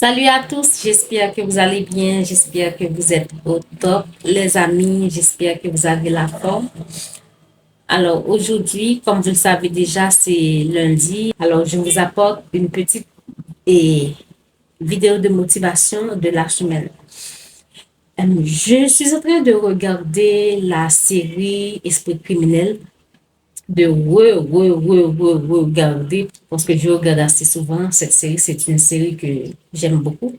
Salut à tous, j'espère que vous allez bien, j'espère que vous êtes au top. Les amis, j'espère que vous avez la forme. Alors aujourd'hui, comme vous le savez déjà, c'est lundi. Alors je vous apporte une petite vidéo de motivation de la semaine. Je suis en train de regarder la série Esprit criminel, de regarder, parce que je regarde assez souvent cette série. C'est une série que j'aime beaucoup.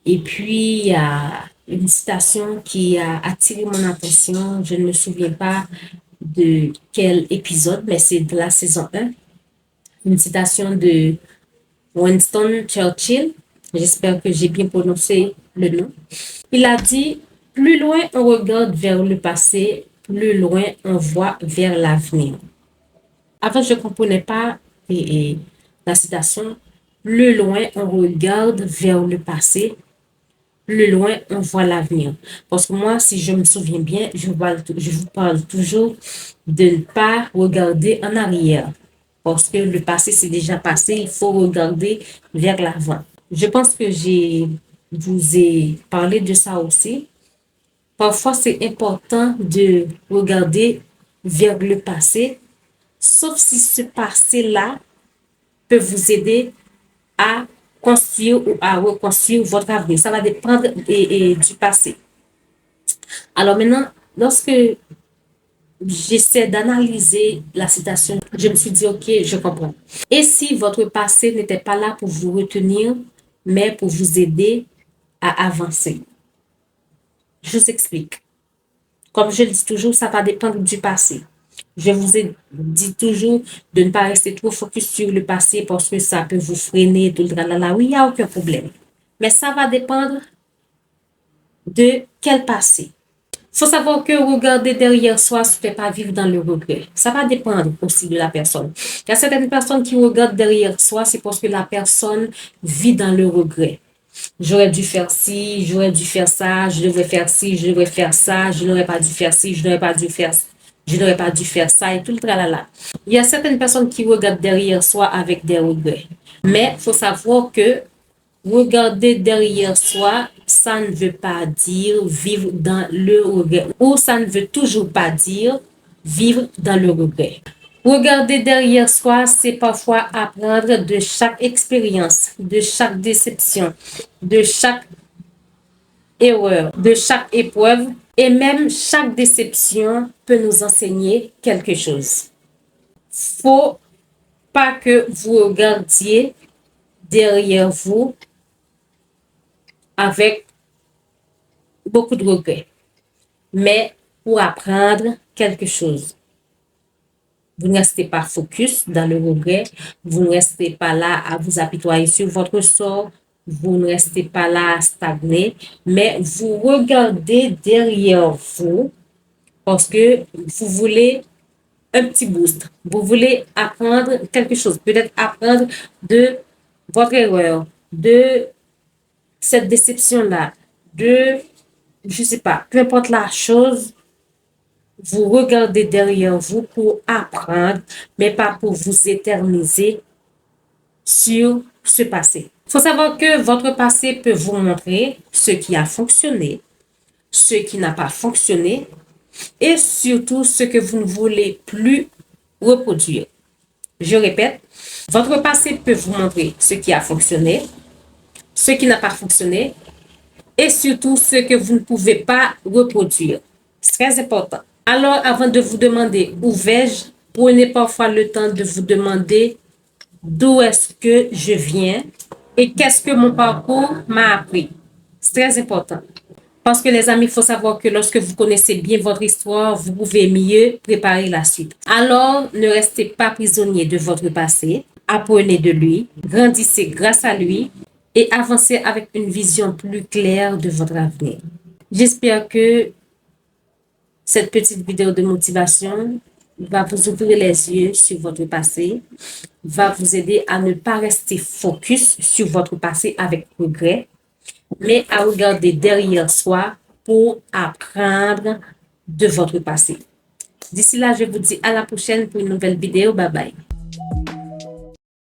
Et puis, il y a une citation qui a attiré mon attention. Je ne me souviens pas de quel épisode, mais c'est de la saison 1. Une citation de Winston Churchill. J'espère que j'ai bien prononcé le nom. Il a dit, plus loin on regarde vers le passé, plus loin on voit vers l'avenir. Avant, je ne comprenais pas la citation. Plus loin on regarde vers le passé, plus loin, on voit l'avenir. Parce que moi, si je me souviens bien, je vous parle toujours de ne pas regarder en arrière. Parce que le passé, c'est déjà passé, il faut regarder vers l'avant. Je pense que vous ai parlé de ça aussi. Parfois, c'est important de regarder vers le passé, sauf si ce passé-là peut vous aider à construire ou à reconstruire votre avenir. Ça va dépendre du passé. Alors maintenant, lorsque j'essaie d'analyser la citation, je me suis dit, OK, je comprends. Et si votre passé n'était pas là pour vous retenir, mais pour vous aider à avancer? Je vous explique. Comme je le dis toujours, ça va dépendre du passé. Je vous ai dit toujours de ne pas rester trop focus sur le passé parce que ça peut vous freiner, tout le tralala. Oui, il n'y a aucun problème. Mais ça va dépendre de quel passé. Il faut savoir que regarder derrière soi ne se fait pas vivre dans le regret. Ça va dépendre aussi de la personne. Il y a certaines personnes qui regardent derrière soi, c'est parce que la personne vit dans le regret. J'aurais dû faire ci, j'aurais dû faire ça, je devrais faire ci, je devrais faire ça, je n'aurais pas dû faire ci, je n'aurais pas dû faire ça. Je n'aurais pas dû faire ça et tout le tralala. Il y a certaines personnes qui regardent derrière soi avec des regrets. Mais il faut savoir que regarder derrière soi, ça ne veut pas dire vivre dans le regret. Ou ça ne veut toujours pas dire vivre dans le regret. Regarder derrière soi, c'est parfois apprendre de chaque expérience, de chaque déception, de chaque erreur, de chaque épreuve. Et même chaque déception peut nous enseigner quelque chose. Faut pas que vous regardiez derrière vous avec beaucoup de regrets, mais pour apprendre quelque chose. Vous ne restez pas focus dans le regret, vous ne restez pas là à vous apitoyer sur votre sort, vous ne restez pas là à stagner, mais vous regardez derrière vous parce que vous voulez un petit boost. Vous voulez apprendre quelque chose, peut-être apprendre de votre erreur, de cette déception-là, de, je sais pas, peu importe la chose, vous regardez derrière vous pour apprendre, mais pas pour vous éterniser sur ce passé. Il faut savoir que votre passé peut vous montrer ce qui a fonctionné, ce qui n'a pas fonctionné et surtout ce que vous ne voulez plus reproduire. Je répète, votre passé peut vous montrer ce qui a fonctionné, ce qui n'a pas fonctionné et surtout ce que vous ne pouvez pas reproduire. C'est très important. Alors, avant de vous demander où vais-je, prenez parfois le temps de vous demander d'où est-ce que je viens et qu'est-ce que mon parcours m'a appris. C'est très important. Parce que les amis, il faut savoir que lorsque vous connaissez bien votre histoire, vous pouvez mieux préparer la suite. Alors, ne restez pas prisonnier de votre passé. Apprenez de lui, grandissez grâce à lui et avancez avec une vision plus claire de votre avenir. J'espère que cette petite vidéo de motivation va vous ouvrir les yeux sur votre passé, va vous aider à ne pas rester focus sur votre passé avec regret, mais à regarder derrière soi pour apprendre de votre passé. D'ici là, je vous dis à la prochaine pour une nouvelle vidéo. Bye bye.